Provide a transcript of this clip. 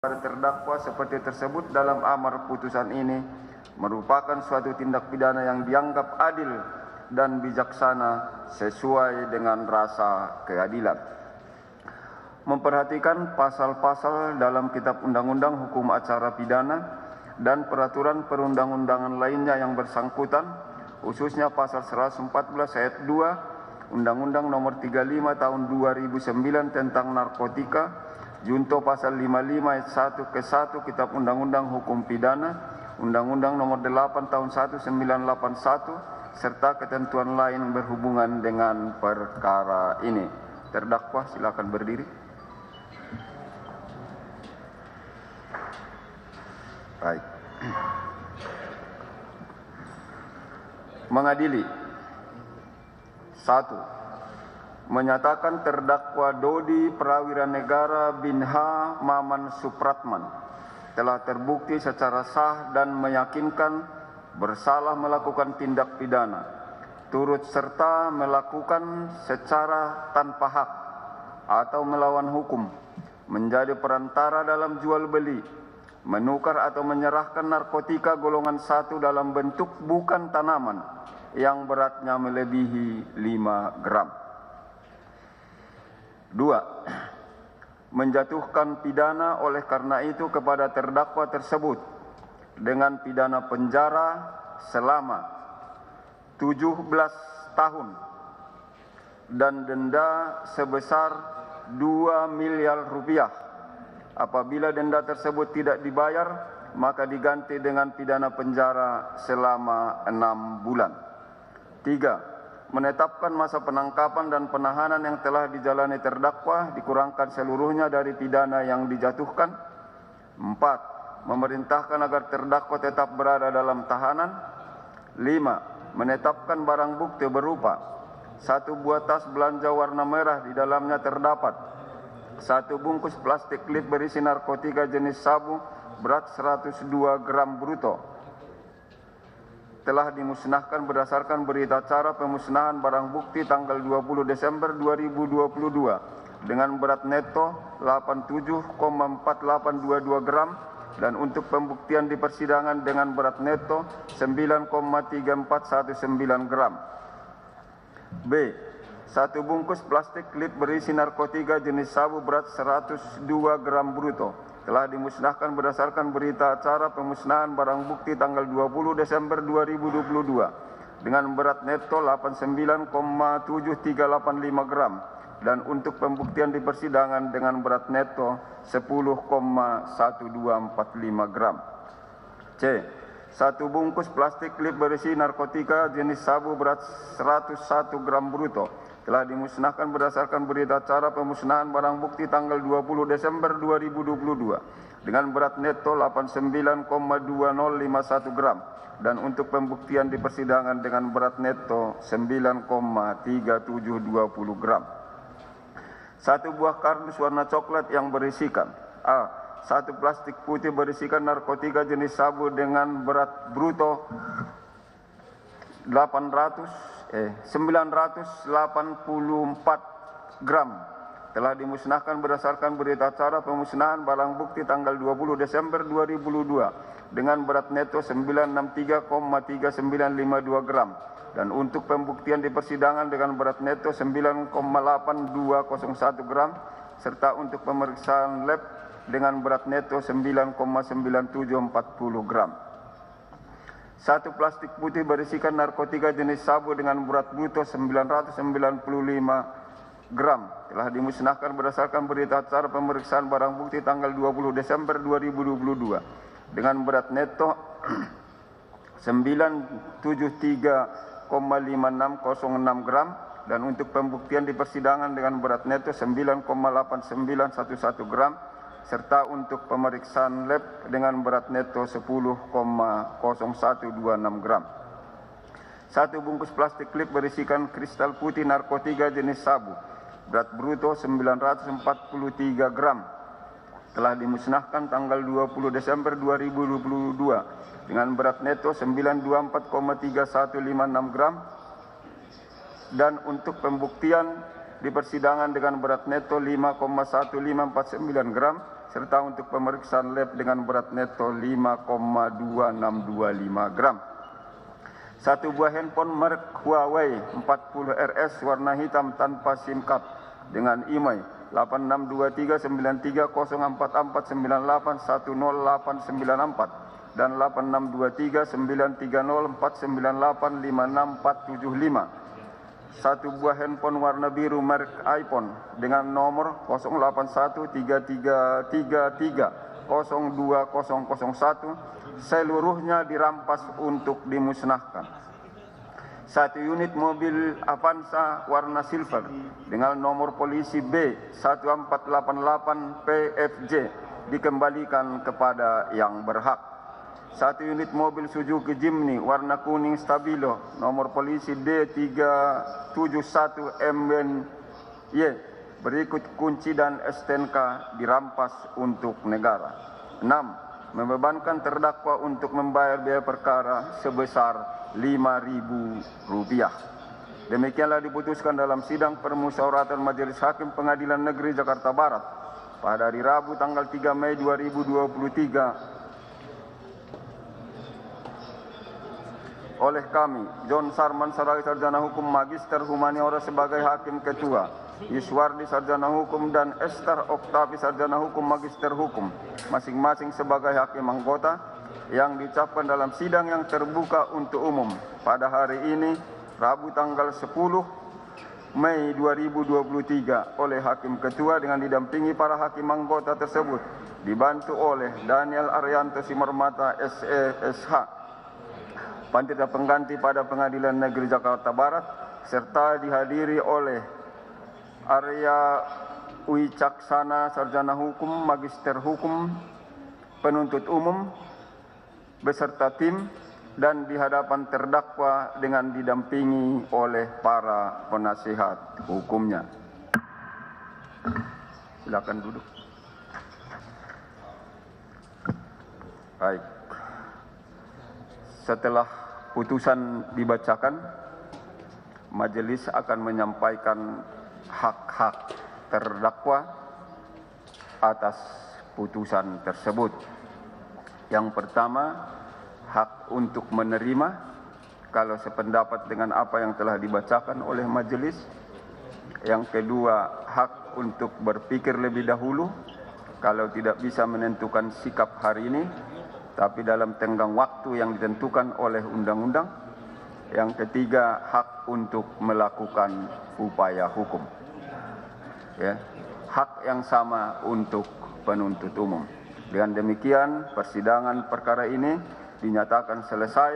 Para terdakwa seperti tersebut dalam amar putusan ini merupakan suatu tindak pidana yang dianggap adil dan bijaksana sesuai dengan rasa keadilan. Memperhatikan pasal-pasal dalam Kitab Undang-Undang Hukum Acara Pidana dan peraturan perundang-undangan lainnya yang bersangkutan, khususnya pasal 114 ayat 2 Undang-Undang Nomor 35 Tahun 2009 tentang narkotika, junto pasal 55 ayat 1 ke 1 Kitab Undang-Undang Hukum Pidana, Undang-Undang Nomor 8 Tahun 1981, serta ketentuan lain berhubungan dengan perkara ini. Terdakwa silakan berdiri. Baik. Mengadili. 1. Menyatakan terdakwa Dodi Prawira Negara bin H. Maman Supratman telah terbukti secara sah dan meyakinkan bersalah melakukan tindak pidana, turut serta melakukan secara tanpa hak atau melawan hukum, menjadi perantara dalam jual beli, menukar atau menyerahkan narkotika golongan 1 dalam bentuk bukan tanaman yang beratnya melebihi 5 gram. 2. Menjatuhkan pidana oleh karena itu kepada terdakwa tersebut dengan pidana penjara selama 17 tahun dan denda sebesar 2 miliar rupiah. Apabila denda tersebut tidak dibayar, maka diganti dengan pidana penjara selama 6 bulan. 3. Menetapkan masa penangkapan dan penahanan yang telah dijalani terdakwa dikurangkan seluruhnya dari pidana yang dijatuhkan. 4. Memerintahkan agar terdakwa tetap berada dalam tahanan. 5. Menetapkan barang bukti berupa 1 buah tas belanja warna merah, di dalamnya terdapat 1 bungkus plastik klip berisi narkotika jenis sabu berat 102 gram bruto, telah dimusnahkan berdasarkan berita acara pemusnahan barang bukti tanggal 20 Desember 2022 dengan berat neto 87,4822 gram dan untuk pembuktian di persidangan dengan berat neto 9,3419 gram. B. 1 bungkus plastik klip berisi narkotika jenis sabu berat 102 gram bruto telah dimusnahkan berdasarkan berita acara pemusnahan barang bukti tanggal 20 Desember 2022 dengan berat neto 89,7385 gram dan untuk pembuktian di persidangan dengan berat neto 10,1245 gram. C. 1 bungkus plastik klip berisi narkotika jenis sabu berat 101 gram bruto telah dimusnahkan berdasarkan berita acara pemusnahan barang bukti tanggal 20 Desember 2022 dengan berat neto 89,2051 gram dan untuk pembuktian di persidangan dengan berat neto 9,3720 gram. 1 buah kardus warna coklat yang berisikan A. 1 plastik putih berisikan narkotika jenis sabu dengan berat bruto 984 gram telah dimusnahkan berdasarkan berita acara pemusnahan barang bukti tanggal 20 Desember 2022 dengan berat neto 963,3952 gram dan untuk pembuktian di persidangan dengan berat neto 9,8201 gram serta untuk pemeriksaan lab dengan berat neto 9,9740 gram. 1 plastik putih berisikan narkotika jenis sabu dengan berat bruto 995 gram telah dimusnahkan berdasarkan berita acara pemeriksaan barang bukti tanggal 20 Desember 2022 dengan berat neto 973,5606 gram dan untuk pembuktian di persidangan dengan berat neto 9,8911 gram serta untuk pemeriksaan lab dengan berat neto 10,0126 gram. 1 bungkus plastik klip berisikan kristal putih narkotika jenis sabu, berat bruto 943 gram, telah dimusnahkan tanggal 20 Desember 2022 dengan berat neto 924,3156 gram dan untuk pembuktian di persidangan dengan berat neto 5,1549 gram serta untuk pemeriksaan lab dengan berat neto 5,2625 gram. 1 buah handphone merek Huawei 40 RS warna hitam tanpa SIM card dengan email 8623930449810894 dan 86239304985675. 1 buah handphone warna biru merek iPhone dengan nomor 081333020001 seluruhnya dirampas untuk dimusnahkan. 1 unit mobil Avanza warna silver dengan nomor polisi B1488 PFJ dikembalikan kepada yang berhak. 1 unit mobil Suzuki Jimny warna kuning stabilo nomor polisi D371MNY berikut kunci dan STNK dirampas untuk negara. 6. Membebankan terdakwa untuk membayar biaya perkara sebesar Rp5.000. Demikianlah diputuskan dalam sidang permusyawaratan Majelis Hakim Pengadilan Negeri Jakarta Barat pada hari Rabu tanggal 3 Mei 2023 oleh kami, John Sarman Sarai Sarjana Hukum Magister Humaniora sebagai Hakim Ketua, Yuswardi Sarjana Hukum dan Esther Oktavi Sarjana Hukum Magister Hukum, masing-masing sebagai Hakim Anggota, yang diucapkan dalam sidang yang terbuka untuk umum pada hari ini, Rabu tanggal 10 Mei 2023 oleh Hakim Ketua dengan didampingi para Hakim Anggota tersebut, dibantu oleh Daniel Arianto Simarmata SE.SH, Panitia Pengganti pada Pengadilan Negeri Jakarta Barat, serta dihadiri oleh Arya Wicaksana Sarjana Hukum, Magister Hukum, Penuntut Umum, beserta tim, dan di hadapan terdakwa dengan didampingi oleh para penasihat hukumnya. Silakan duduk. Baik. Setelah putusan dibacakan, majelis akan menyampaikan hak-hak terdakwa atas putusan tersebut. Yang pertama, hak untuk menerima kalau sependapat dengan apa yang telah dibacakan oleh majelis. Yang kedua, hak untuk berpikir lebih dahulu kalau tidak bisa menentukan sikap hari ini, tapi dalam tenggang waktu yang ditentukan oleh undang-undang. Yang ketiga, hak untuk melakukan upaya hukum. Ya, hak yang sama untuk penuntut umum. Dengan demikian, persidangan perkara ini dinyatakan selesai